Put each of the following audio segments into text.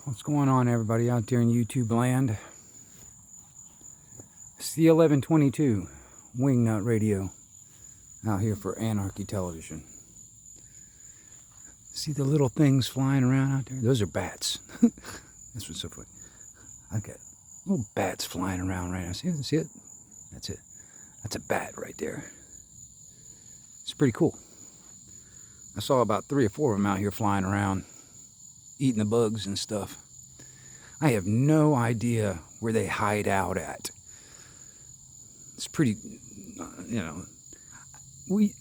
What's going on, everybody out there in YouTube land? It's the 1122 Wingnut Radio out here for Anarchy Television. See the little things flying around out there? Those are bats. That's what's so funny. I got little bats flying around right now. See it? That's it. That's a bat right there. It's pretty cool. I saw about 3 or 4 of them out here flying around, eating the bugs and stuff. I have no idea where they hide out at. It's pretty,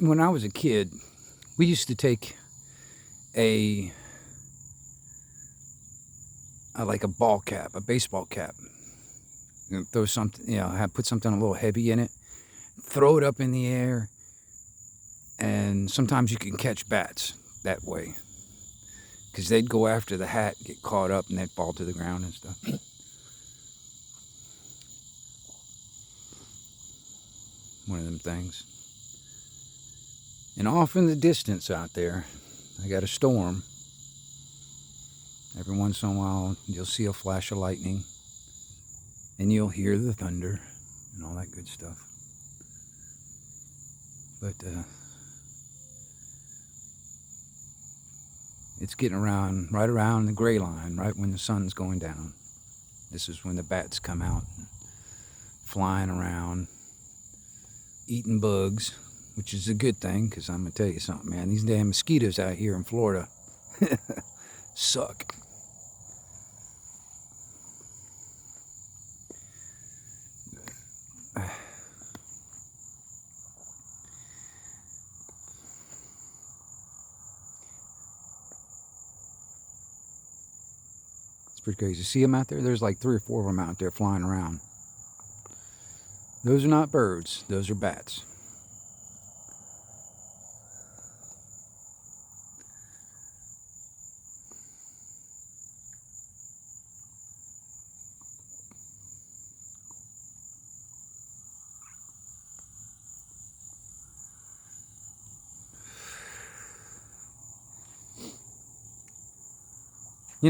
when I was a kid, we used to take a ball cap, a baseball cap, and throw something, put something a little heavy in it, throw it up in the air, and sometimes you can catch bats that way. Because they'd go after the hat, get caught up, and they'd fall to the ground and stuff. One of them things. And off in the distance out there, I got a storm. Every once in a while, you'll see a flash of lightning. And you'll hear the thunder and all that good stuff. But, it's getting right around the gray line, right when the sun's going down. This is when the bats come out, flying around, eating bugs, which is a good thing, because I'm going to tell you something, man. These damn mosquitoes out here in Florida suck. Pretty crazy. See them out there? There's like 3 or 4 of them out there flying around. Those are not birds. Those are bats.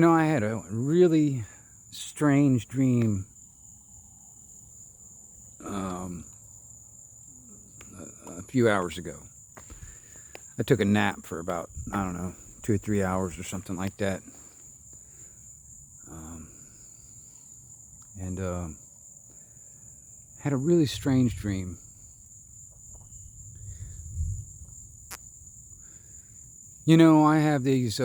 I had a really strange dream a few hours ago. I took a nap for about, 2 or 3 hours or something like that. And had a really strange dream. I have these...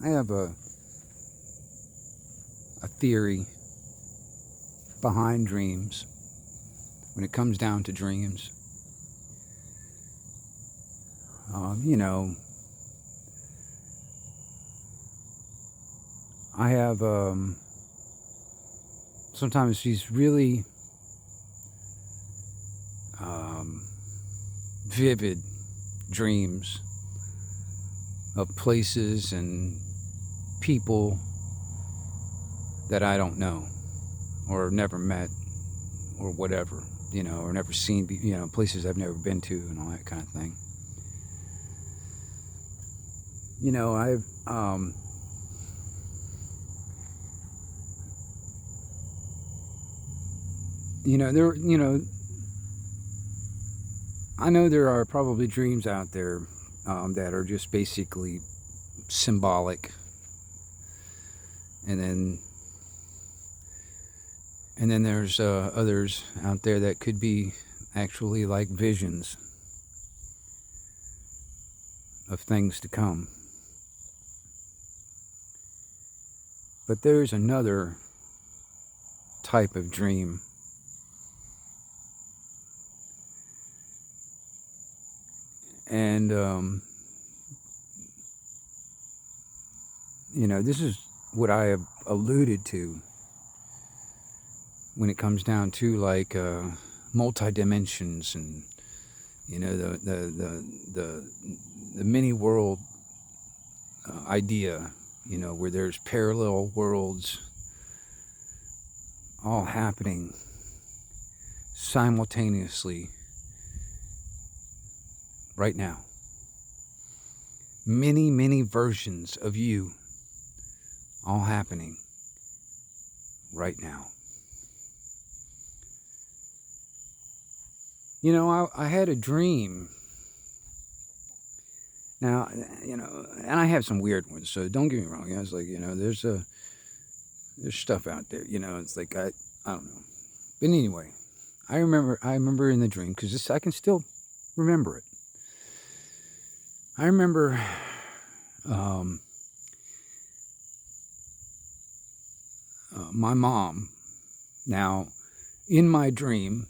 I have a theory behind dreams when it comes down to dreams. I have sometimes these really vivid dreams of places and people that I don't know or never met or whatever, or never seen, places I've never been to and all that kind of thing. I've I know there are probably dreams out there that are just basically symbolic, and then there's others out there that could be actually like visions of things to come. But there's another type of dream. And this is what I have alluded to when it comes down to like multi-dimensions and the mini world idea, where there's parallel worlds all happening simultaneously right now. Many versions of you all happening right now. You know, I had a dream. Now, you know, and I have some weird ones, so don't get me wrong. I was like, you know, there's stuff out there, you know, it's like, I don't know. But anyway, I remember in the dream, because I can still remember it. I remember my mom. Now, in my dream,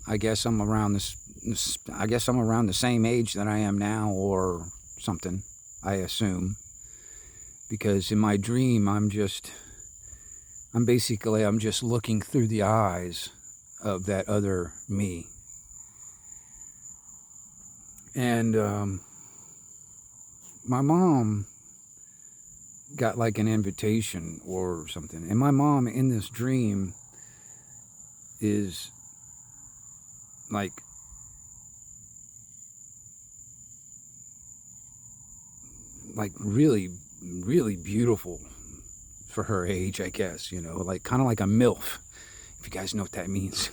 I guess I'm around I guess I'm around the same age that I am now, or something, I assume. Because in my dream, I'm just looking through the eyes of that other me. And my mom got like an invitation or something. And my mom in this dream is like really, really beautiful for her age, I guess, you know, like kind of like a MILF, if you guys know what that means.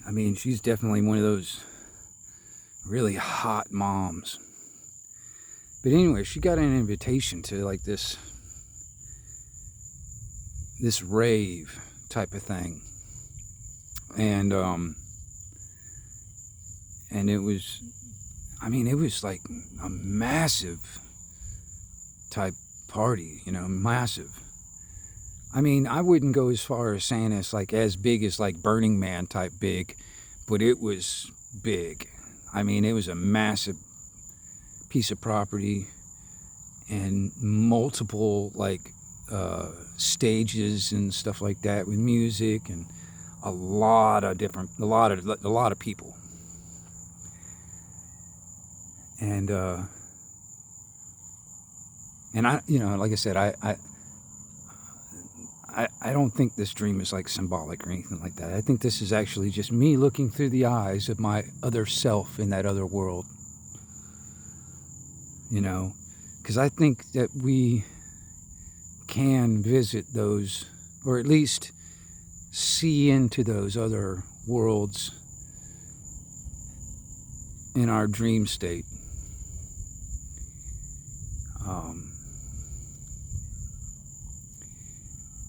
I mean, she's definitely one of those really hot moms. But anyway, she got an invitation to like this rave type of thing. And it was, I mean, it was like a massive type party, you know, massive. I mean, I wouldn't go as far as saying it's like as big as like Burning Man type big, but it was big. I mean, it was a massive piece of property and multiple like stages and stuff like that with music and a lot of people. And I, you know, like I said, I don't think this dream is like symbolic or anything like that. I think this is actually just me looking through the eyes of my other self in that other world. You know, because I think that we can visit those, or at least see into those other worlds in our dream state.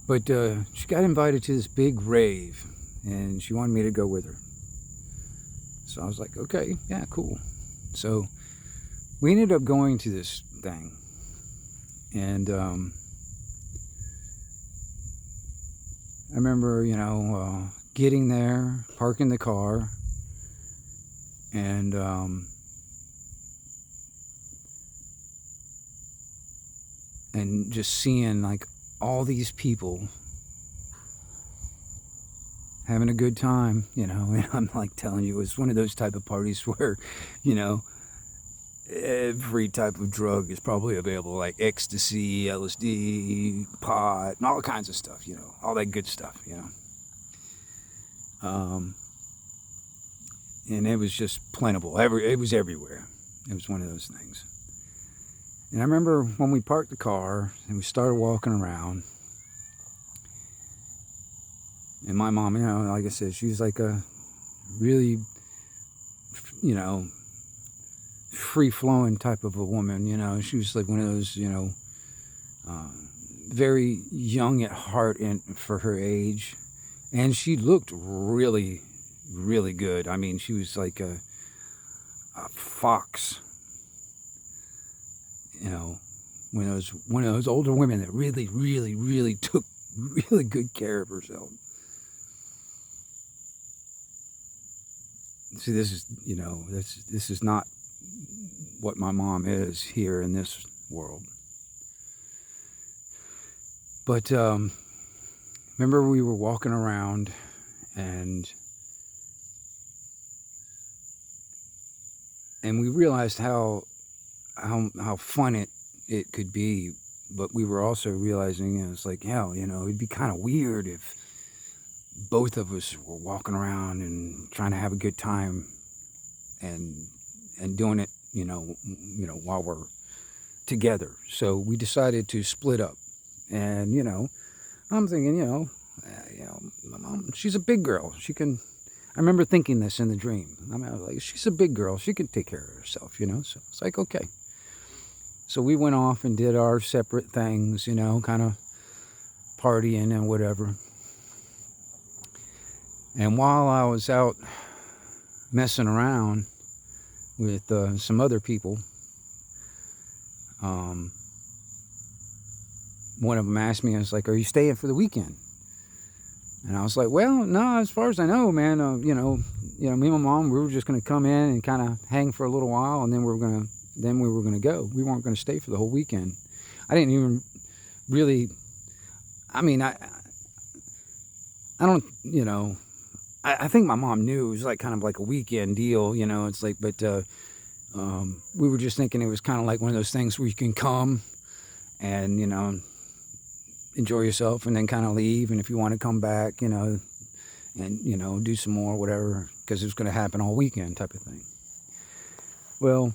But she got invited to this big rave, and she wanted me to go with her. So I was like, okay, yeah, cool. So we ended up going to this thing, and I remember, you know, getting there, parking the car, and just seeing like all these people having a good time, you know. And I'm like telling you, it's one of those type of parties where, you know, every type of drug is probably available, like ecstasy, LSD, pot, and all kinds of stuff, you know, all that good stuff, you know. And it was just plentiful. It was everywhere. It was one of those things. And I remember when we parked the car and we started walking around, and my mom, you know, like I said, she was like a really, you know, free-flowing type of a woman, you know. She was like one of those, you know, very young at heart and for her age. And she looked really, really good. I mean, she was like a fox. You know, one of those older women that really, really, really took really good care of herself. See, this is, you know, this is not what my mom is here in this world. But remember, we were walking around, and we realized how fun it could be, but we were also realizing it was like, hell, you know, it'd be kind of weird if both of us were walking around and trying to have a good time and doing it, you know, while we're together. So we decided to split up, And, I'm thinking, my mom, she's a big girl. I remember thinking this in the dream. I was like, she's a big girl. She can take care of herself, So it's like, okay. So we went off and did our separate things, kind of partying and whatever. And while I was out messing around with some other people, one of them asked me, I was like, are you staying for the weekend? And I was like, well, no, as far as I know, man, me and my mom, we were just going to come in and kind of hang for a little while, and then we were going to go. We weren't going to stay for the whole weekend. I didn't even really, I mean, I don't, I think my mom knew it was like kind of like a weekend deal, it's like, but we were just thinking it was kind of like one of those things where you can come and, enjoy yourself and then kind of leave. And if you want to come back, and, do some more, whatever, because it was going to happen all weekend type of thing. Well,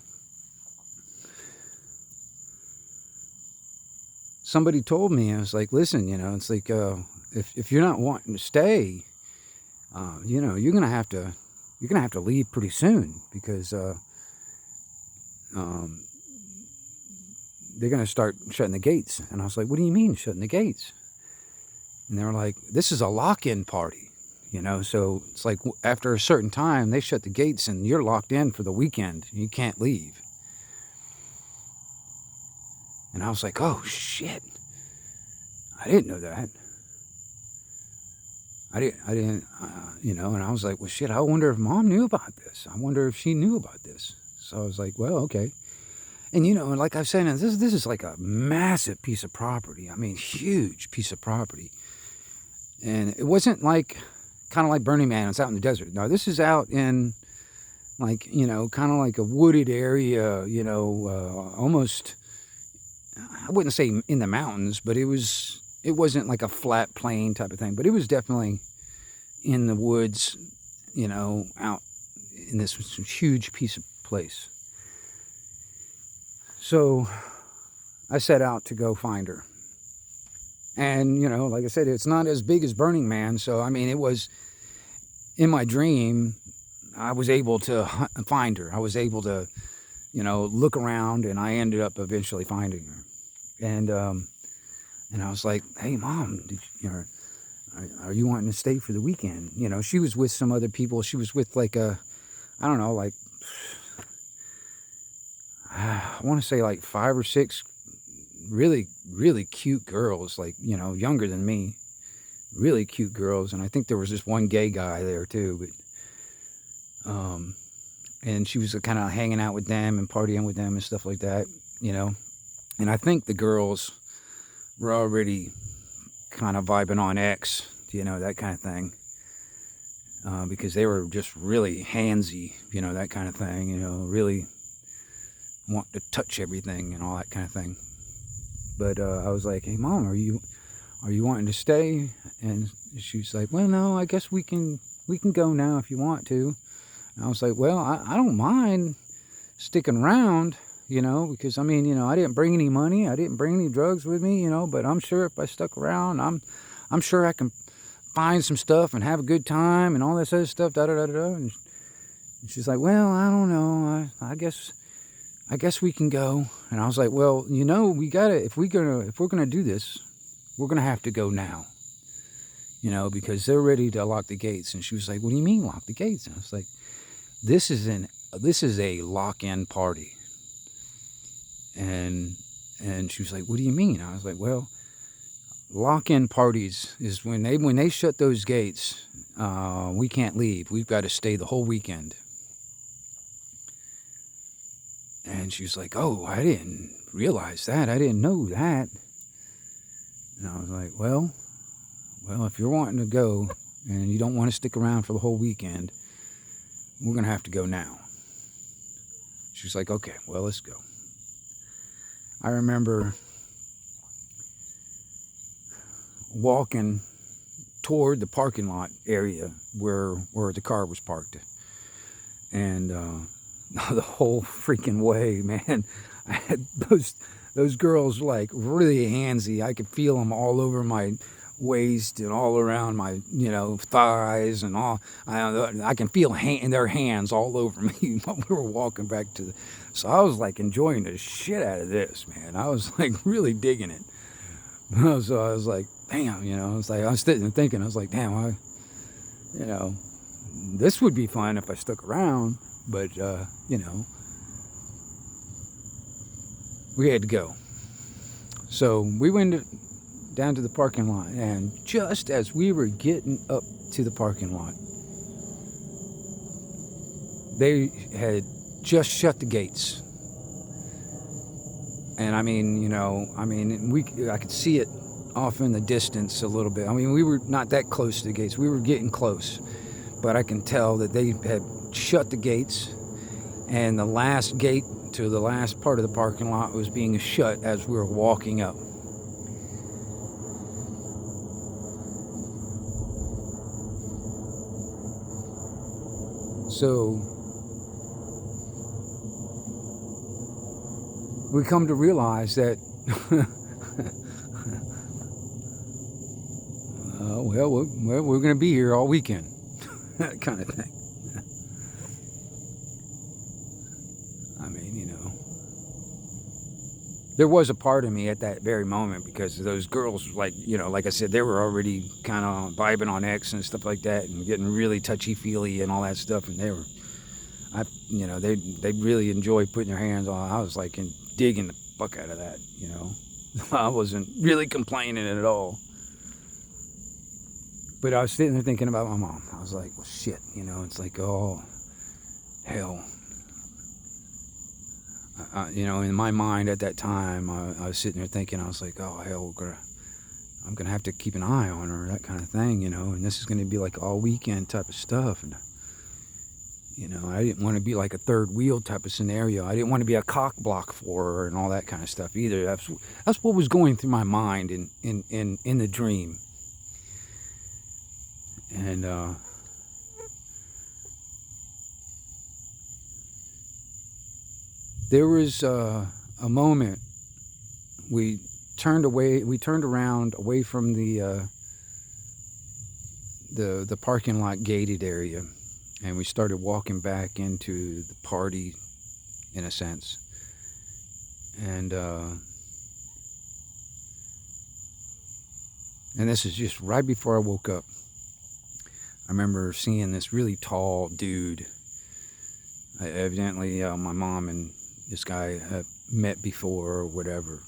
somebody told me, I was like, listen, it's like, if you're not wanting to stay, you're going to have to leave pretty soon, because, they're going to start shutting the gates. And I was like, what do you mean shutting the gates? And they were like, this is a lock-in party, so it's like after a certain time, they shut the gates and you're locked in for the weekend. You can't leave. And I was like, oh, shit. I didn't know that. I didn't, and I was like, well, shit, I wonder if Mom knew about this. I wonder if she knew about this. So I was like, well, okay. And, and like I was saying, this is like a massive piece of property. I mean, huge piece of property. And it wasn't like, kind of like Burning Man, it's out in the desert. No, this is out in, like, kind of like a wooded area, almost, I wouldn't say in the mountains, but it wasn't like a flat plain type of thing. But it was definitely in the woods, out in this huge piece of place. So I set out to go find her. And, like I said, it's not as big as Burning Man. So, I mean, it was, in my dream, I was able to find her. I was able to, look around, and I ended up eventually finding her. And I was like, hey, Mom, are you wanting to stay for the weekend? She was with some other people. She was with like I don't know, like, I want to say like 5 or 6 really, really cute girls, like, younger than me, really cute girls. And I think there was this one gay guy there too, but, and she was kind of hanging out with them and partying with them and stuff like that, and I think the girls were already kind of vibing on X, that kind of thing, because they were just really handsy, that kind of thing, really want to touch everything and all that kind of thing. But I was like, hey, Mom, are you wanting to stay? And she's like, well, no, I guess we can go now if you want to. And I was like, well, I don't mind sticking around, because I mean, I didn't bring any money, I didn't bring any drugs with me, but I'm sure if I stuck around, I'm sure I can find some stuff and have a good time and all this other stuff, da da da da. And she's like, well, I don't know, I guess we can go. And I was like, well, we gotta, if we're gonna do this, we're gonna have to go now, because they're ready to lock the gates. And she was like, what do you mean lock the gates? And I was like, this is a lock-in party. And she was like, what do you mean? I was like, well, lock-in parties is when they shut those gates, we can't leave. We've got to stay the whole weekend. And she was like, oh, I didn't realize that. I didn't know that. And I was like, well, if you're wanting to go and you don't want to stick around for the whole weekend, we're going to have to go now. She was like, okay, well, let's go. I remember walking toward the parking lot area where the car was parked. And the whole freaking way, man, I had those girls like really handsy. I could feel them all over my waist and all around my, thighs and all. I can feel their hands all over me while we were walking back to the. So I was like enjoying the shit out of this, man. I was like really digging it. So I was like, damn, it's like I was sitting and thinking, I was like, damn, this would be fun if I stuck around, but we had to go. So we went down to the parking lot, and just as we were getting up to the parking lot, they had just shut the gates. And I mean, I could see it off in the distance a little bit. I mean, we were not that close to the gates. We were getting close, but I can tell that they had shut the gates, and the last gate to the last part of the parking lot was being shut as we were walking up. So we come to realize that we're going to be here all weekend. That kind of thing. I mean, there was a part of me at that very moment, because those girls, like I said, they were already kind of vibing on X and stuff like that, and getting really touchy-feely and all that stuff, and they really enjoyed putting their hands on. I was like digging the fuck out of that, I wasn't really complaining at all. But I was sitting there thinking about my mom. I was like, well, shit, it's like, oh, hell. In my mind at that time, I was sitting there thinking, I was like, oh, hell, I'm going to have to keep an eye on her, that kind of thing, and this is going to be like all weekend type of stuff. And, I didn't want to be like a third wheel type of scenario. I didn't want to be a cock block for her and all that kind of stuff either. That's what was going through my mind in the dream. And, there was a moment we turned around away from the parking lot gated area, and we started walking back into the party, in a sense. And this is just right before I woke up. I remember seeing this really tall dude. Evidently, my mom and this guy had met before or whatever.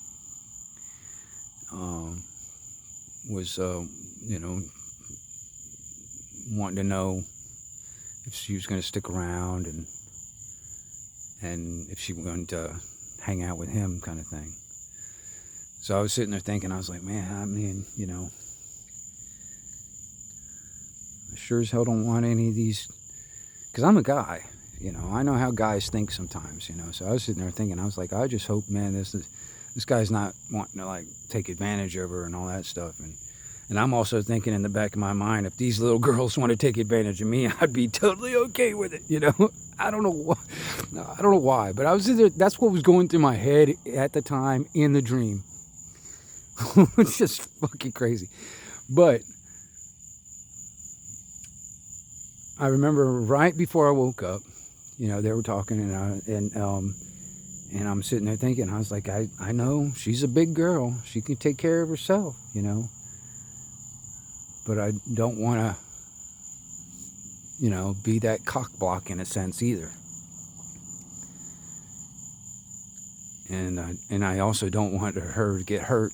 Was wanting to know if she was going to stick around, and if she wanted to hang out with him, kind of thing. So I was sitting there thinking, I was like, man, I mean, I sure as hell don't want any of these, because I'm a guy. I know how guys think sometimes, So I was sitting there thinking, I was like, I just hope, man, this guy's not wanting to like take advantage of her and all that stuff. And I'm also thinking in the back of my mind, if these little girls want to take advantage of me, I'd be totally okay with it, I don't know why, but I was there. That's what was going through my head at the time in the dream. It's just fucking crazy. But I remember right before I woke up, they were talking, and I'm sitting there thinking, I was like, I know she's a big girl. She can take care of herself, But I don't want to, be that cock block in a sense either. And I also don't want her to get hurt,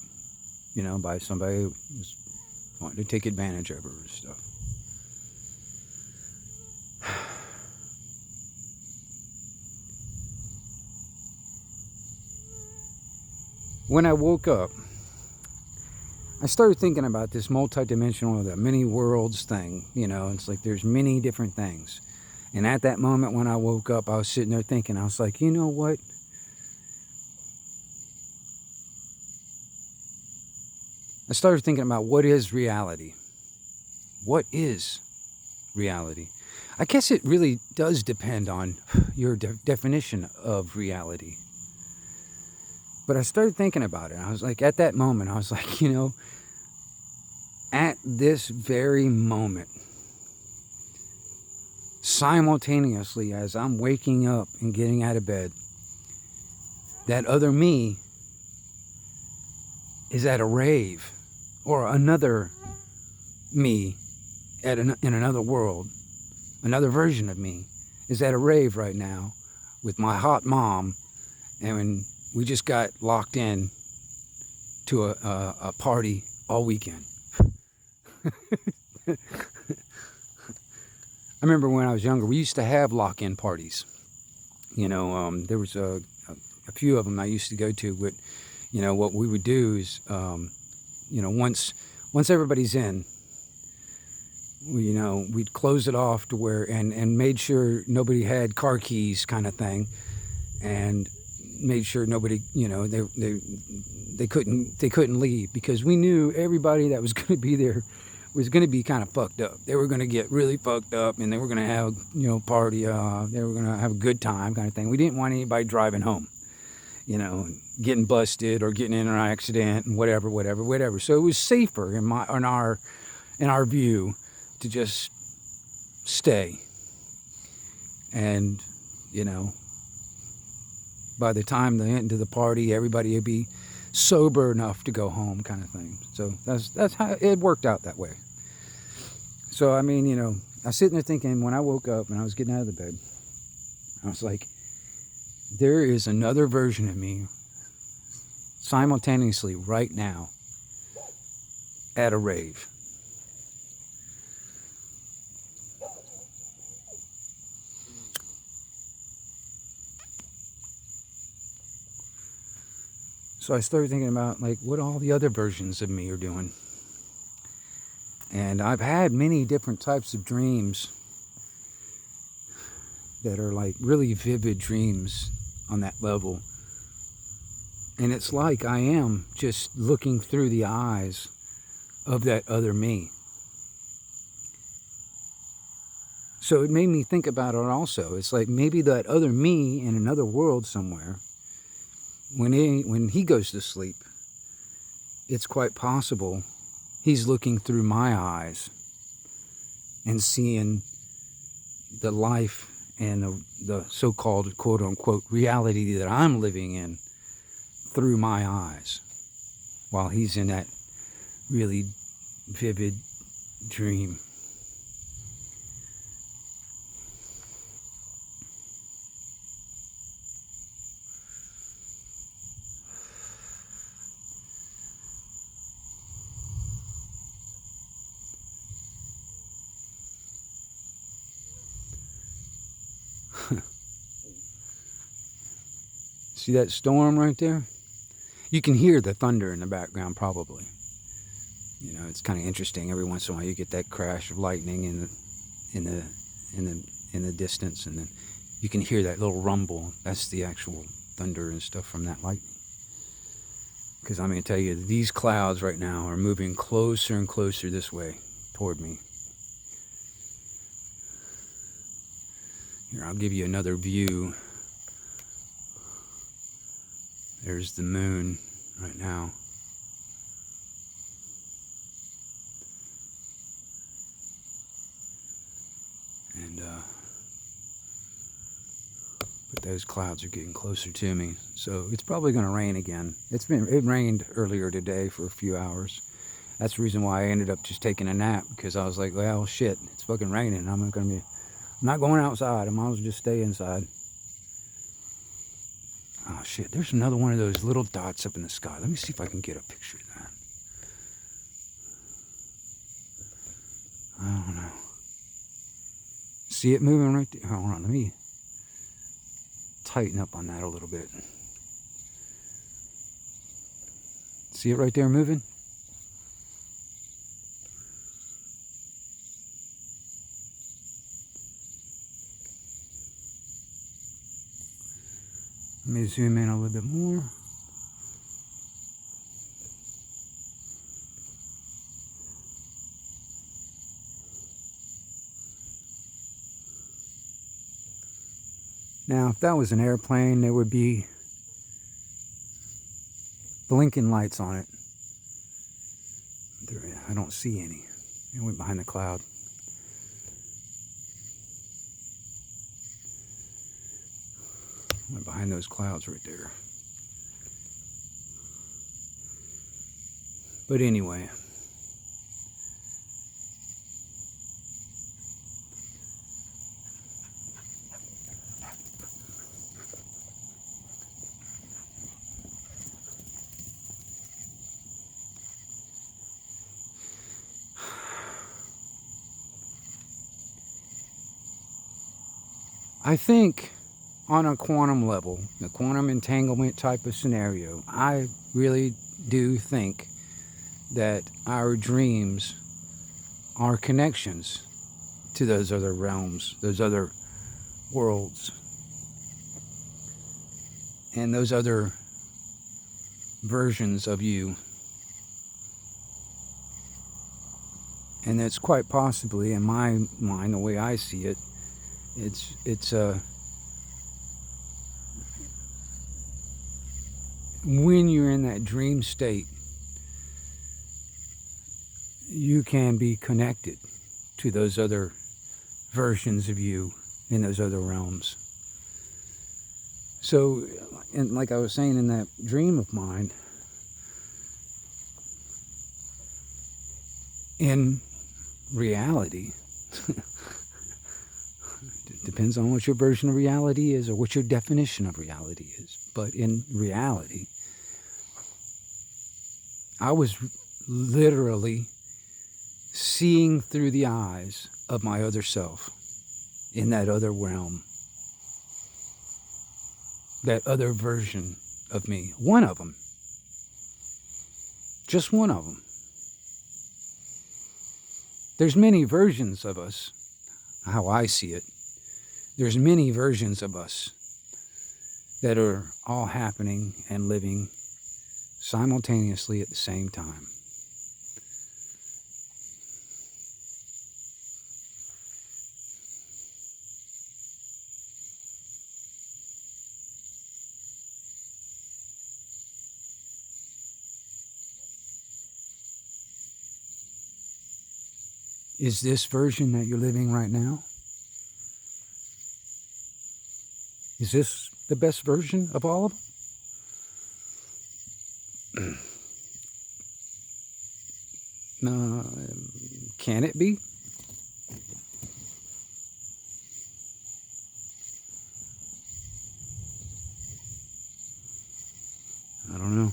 by somebody who's wanting to take advantage of her and stuff. When I woke up, I started thinking about this multidimensional, the many worlds thing. It's like there's many different things. And at that moment when I woke up, I was sitting there thinking, I was like, you know what? I started thinking about what is reality? What is reality? I guess it really does depend on your definition of reality. But I started thinking about it. I was like, at that moment, I was like, you know, at this very moment, simultaneously as I'm waking up and getting out of bed, that other me is at a rave, or another me in another world, another version of me is at a rave right now with my hot mom, and we just got locked in to a party all weekend. I remember when I was younger, we used to have lock-in parties. You know, there was a few of them I used to go to, but you know what we would do is, you know, once everybody's in, you know, we'd close it off to where and made sure nobody had car keys, kind of thing, and made sure nobody, you know, they couldn't leave, because we knew everybody that was going to be there was going to be kind of fucked up. They were going to get really fucked up, and they were going to have, you know, party. They were going to have a good time, kind of thing. We didn't want anybody driving home, you know, getting busted or getting in an accident and whatever. So it was safer in our view to just stay. And, you know, by the time the end of the party, everybody would be sober enough to go home, kind of thing. So that's how it worked out that way. So, I mean, you know, I was sitting there thinking, when I woke up and I was getting out of the bed, I was like, there is another version of me simultaneously right now at a rave. So I started thinking about, like, what all the other versions of me are doing. And I've had many different types of dreams that are like really vivid dreams on that level. And it's like I am just looking through the eyes of that other me. So it made me think about it also. It's like maybe that other me in another world somewhere, when he goes to sleep, it's quite possible he's looking through my eyes and seeing the life and the so-called quote-unquote reality that I'm living in through my eyes, while he's in that really vivid dream. See that storm right there? You can hear the thunder in the background, probably. You know, it's kind of interesting. Every once in a while, you get that crash of lightning in the distance, and then you can hear that little rumble. That's the actual thunder and stuff from that lightning. Because I'm going to tell you, these clouds right now are moving closer and closer this way toward me. Here, I'll give you another view. There's the moon right now. And but those clouds are getting closer to me, so it's probably going to rain again. It rained earlier today for a few hours. That's the reason why I ended up just taking a nap, because I was like, well, shit, it's fucking raining. I'm not going outside. I might as well just stay inside. Oh shit, there's another one of those little dots up in the sky. Let me see if I can get a picture of that. I don't know. See it moving right there? Hold on, let me tighten up on that a little bit. See it right there moving? Let me zoom in a little bit more. Now, if that was an airplane, there would be blinking lights on it. I don't see any. It went behind the cloud. Went behind those clouds right there. But anyway. I think on a quantum level, the quantum entanglement type of scenario, I really do think that our dreams are connections to those other realms, those other worlds, and those other versions of you. And that's quite possibly, in my mind, the way I see it, it's when you're in that dream state, you can be connected to those other versions of you in those other realms. So, and like I was saying, in that dream of mine, in reality, it depends on what your version of reality is or what your definition of reality is. But in reality, I was literally seeing through the eyes of my other self in that other realm. That other version of me. One of them. Just one of them. There's many versions of us, how I see it. There's many versions of us that are all happening and living simultaneously at the same time. Is this version that you're living right now? Is this the best version of all of them? Can it be? I don't know.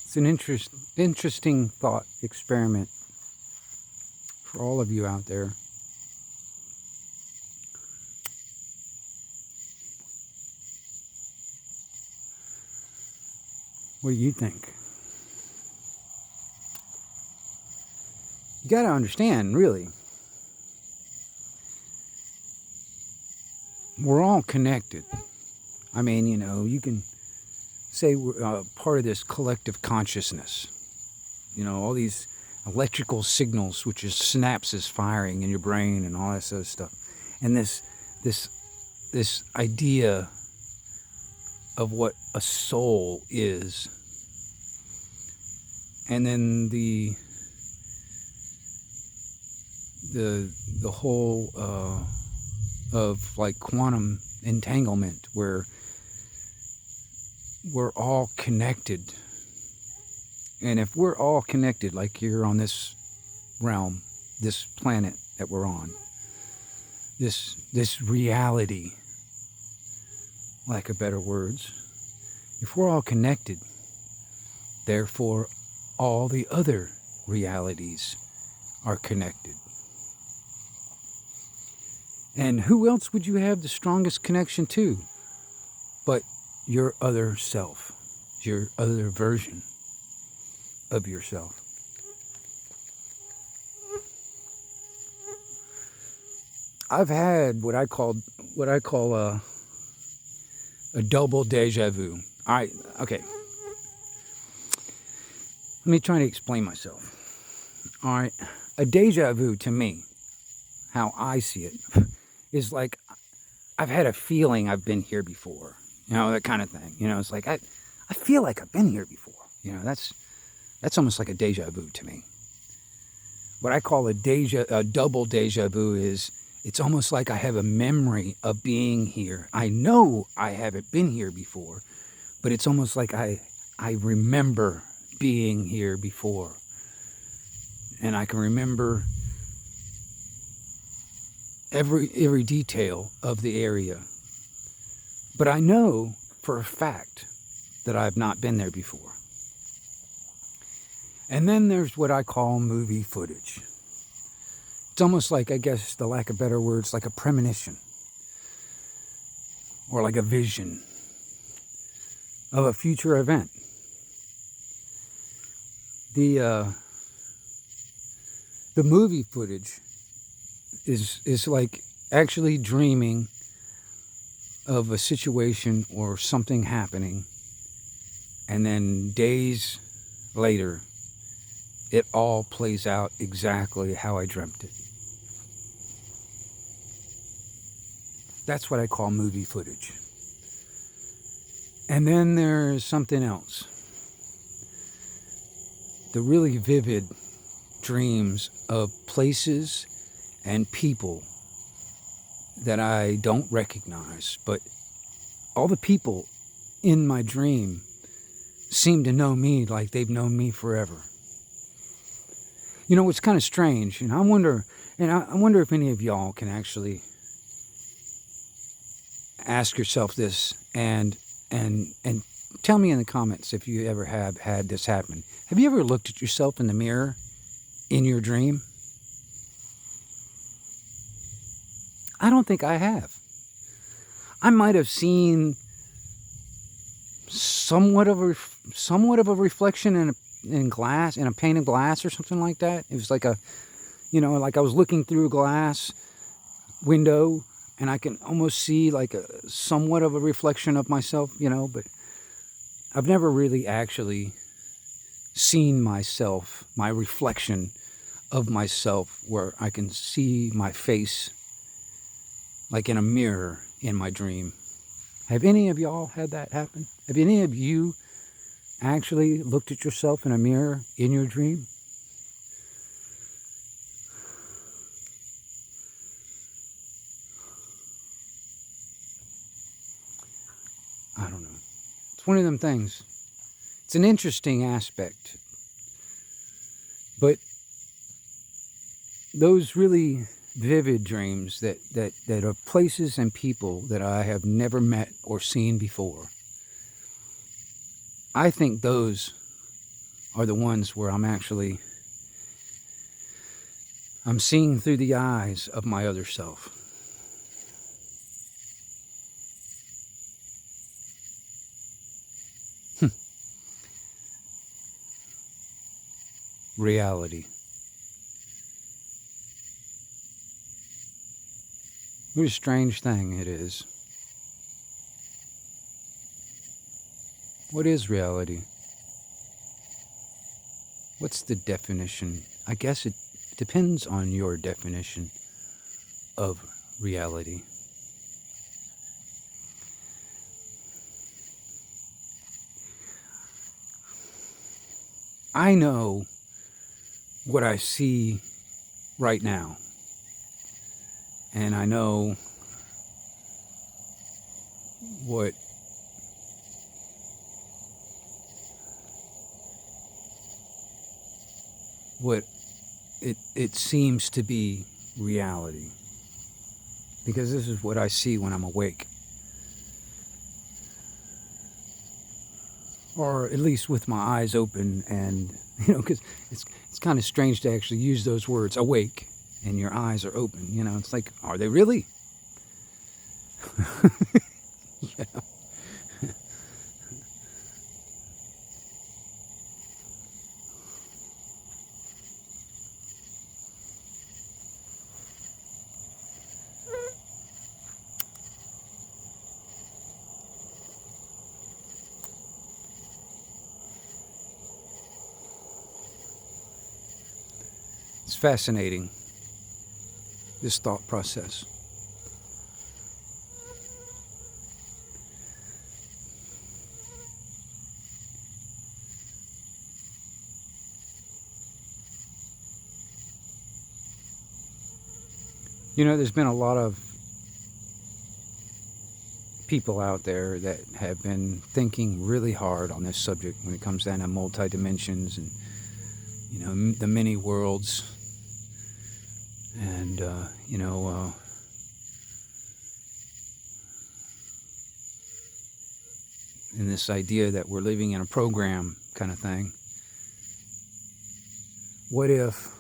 It's an interesting thought experiment for all of you out there. What do you think? You got to understand, really, we're all connected. I mean, you know, you can say we're part of this collective consciousness. You know, all these electrical signals, which is synapses firing in your brain and all that sort of stuff. And this idea of what a soul is. And then the whole of like quantum entanglement, where we're all connected. And if we're all connected, like here on this realm, this planet that we're on, this reality, lack of better words, if we're all connected, therefore all the other realities are connected. And who else would you have the strongest connection to but your other self, your other version of yourself? I've had what I call a double deja vu. Okay. me try to explain myself. All right. A deja vu to me, how I see it, is like I've had a feeling I've been here before. You know, that kind of thing. You know, it's like I feel like I've been here before. You know, that's almost like a deja vu to me. What I call a double deja vu is it's almost like I have a memory of being here. I know I haven't been here before, but it's almost like I remember being here before. And I can remember every detail of the area. But I know for a fact that I've not been there before. And then there's what I call movie footage. It's almost like, I guess, the lack of better words, like a premonition. Or like a vision of a future event. The movie footage is like actually dreaming of a situation or something happening, and then days later it all plays out exactly how I dreamt it. That's what I call movie footage. And then there's something else. The really vivid dreams of places and people that I don't recognize, but all the people in my dream seem to know me like they've known me forever. You know, it's kind of strange, and I wonder if any of y'all can actually ask yourself this and tell me in the comments if you ever have had this happen. Have you ever looked at yourself in the mirror in your dream? I don't think I have. I might have seen somewhat of a reflection in glass, in a pane of glass or something like that. It was like like I was looking through a glass window and I can almost see like somewhat of a reflection of myself, but I've never really actually seen myself, my reflection of myself, where I can see my face like in a mirror in my dream. Have any of y'all had that happen? Have any of you actually looked at yourself in a mirror in your dream? I don't know. It's one of them things. It's an interesting aspect. But those really vivid dreams that are places and people that I have never met or seen before, I think those are the ones where I'm seeing through the eyes of my other self. Reality. What a strange thing it is. What is reality? What's the definition? I guess it depends on your definition of reality. I know what I see right now. And I know what it seems to be reality. Because this is what I see when I'm awake. Or at least with my eyes open, and because it's kind of strange to actually use those words, awake, and your eyes are open. It's like, are they really? Yeah. It's fascinating, this thought process. You know, there's been a lot of people out there that have been thinking really hard on this subject when it comes down to multi-dimensions and, you know, the many worlds. And, and this idea that we're living in a program kind of thing. What if,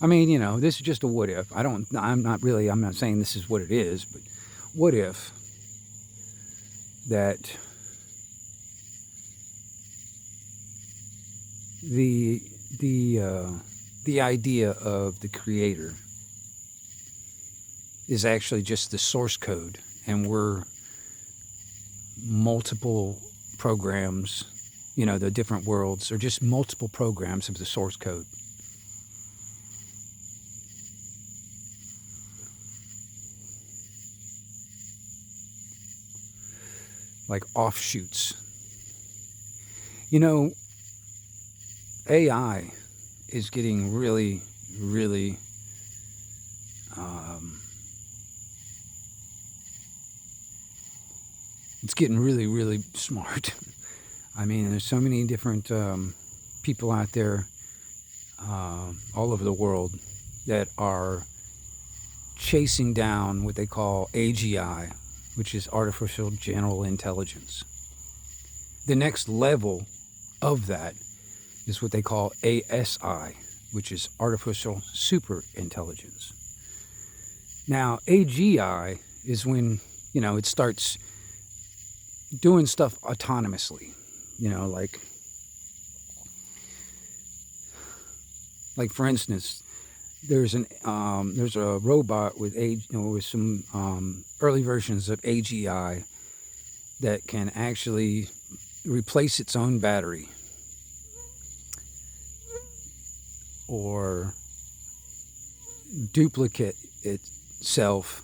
I mean, you know, this is just a what if. I'm not saying this is what it is, but what if that the idea of the creator is actually just the source code, and we're multiple programs, you know, the different worlds are just multiple programs of the source code. Like offshoots. You know, AI is getting really, really it's getting really, really smart. I mean, there's so many different people out there all over the world that are chasing down what they call AGI, which is artificial general intelligence. The next level of that is what they call ASI, which is artificial super intelligence. Now, AGI is when, you know, it starts doing stuff autonomously, you know, like for instance, there's a robot with with some early versions of AGI that can actually replace its own battery or duplicate itself,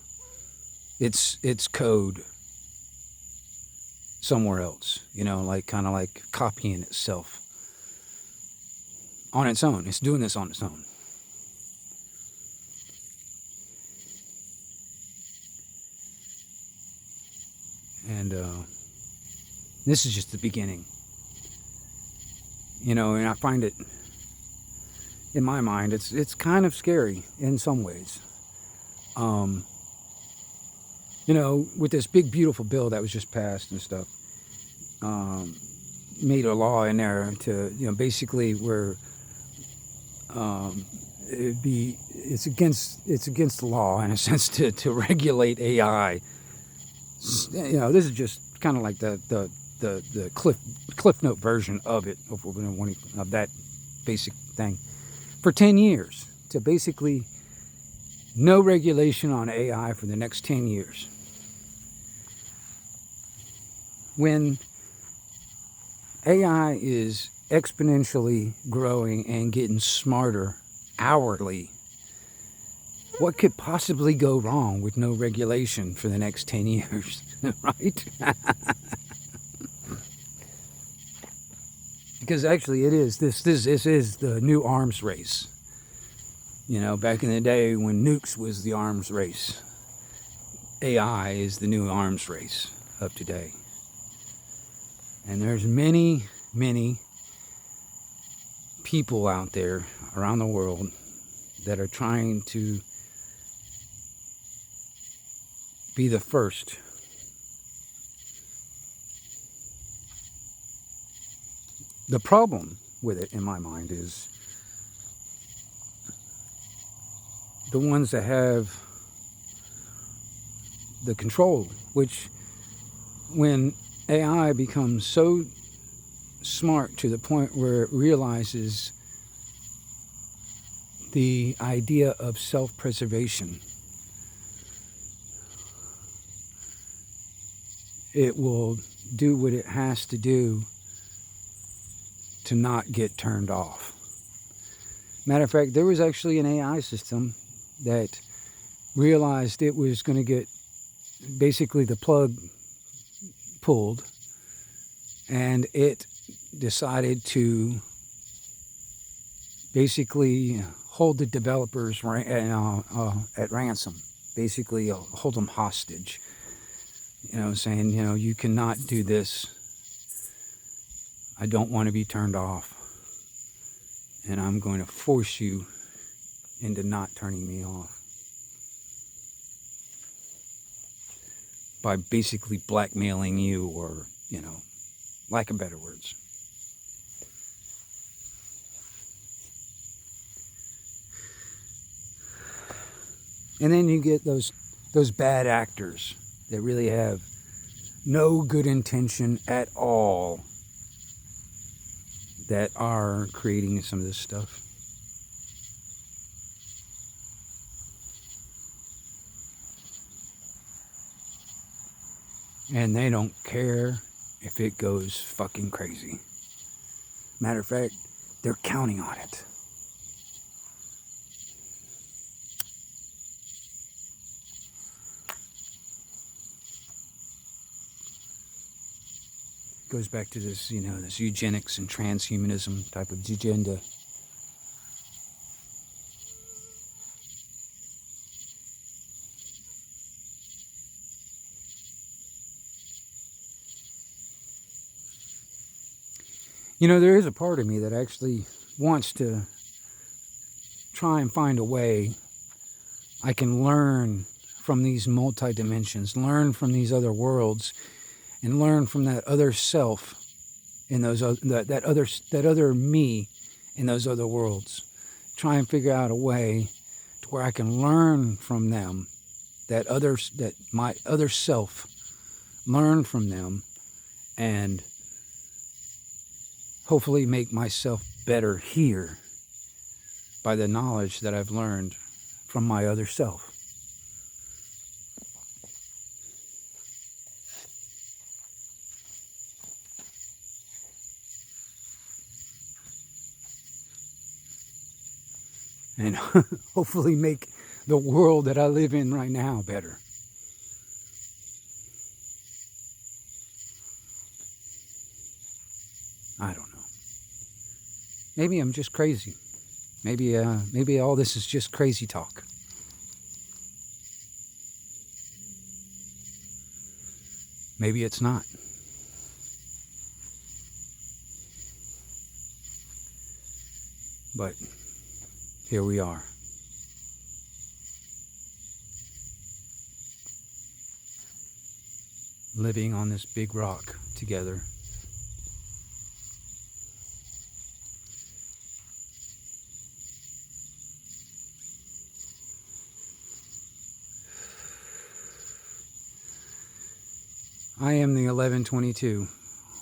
its code somewhere else, you know, like kind of like copying itself on its own. It's doing this on its own. And this is just the beginning, you know, and I find it, in my mind, it's kind of scary in some ways. You know, with this big, beautiful bill that was just passed and stuff, made a law in there to, you know, basically where it's against the law in a sense to regulate AI. You know, this is just kind of like the cliff note version of it, of that basic thing. For 10 years, to basically no regulation on AI for the next 10 years. When AI is exponentially growing and getting smarter hourly, what could possibly go wrong with no regulation for the next 10 years, right? Because actually it is, this is the new arms race. You know, back in the day when nukes was the arms race, AI is the new arms race of today. And there's many, many people out there around the world that are trying to be the first The problem with it, in my mind, is the ones that have the control, which when AI becomes so smart to the point where it realizes the idea of self-preservation, it will do what it has to do to not get turned off. Matter of fact, there was actually an AI system that realized it was going to get basically the plug pulled, and it decided to basically hold the developers at ransom, basically hold them hostage. Saying, you cannot do this. I don't want to be turned off, and I'm going to force you into not turning me off by basically blackmailing you, or, lack of better words. And then you get those bad actors that really have no good intention at all that are creating some of this stuff. And they don't care if it goes fucking crazy. Matter of fact, they're counting on it. Goes back to this, this eugenics and transhumanism type of agenda. There is a part of me that actually wants to try and find a way I can learn from these multi-dimensions, learn from these other worlds, and learn from that other self in those that other me in those other worlds. Try and figure out a way to where I can learn from them, that my other self, learn from them, and hopefully make myself better here by the knowledge that I've learned from my other self. And hopefully make the world that I live in right now better. I don't know. Maybe I'm just crazy. Maybe all this is just crazy talk. Maybe it's not. But here we are. Living on this big rock together. I am the 1122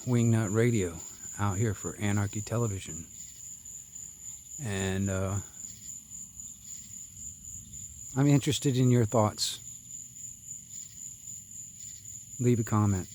Wingnut Radio out here for Anarchy Television. And I'm interested in your thoughts. Leave a comment.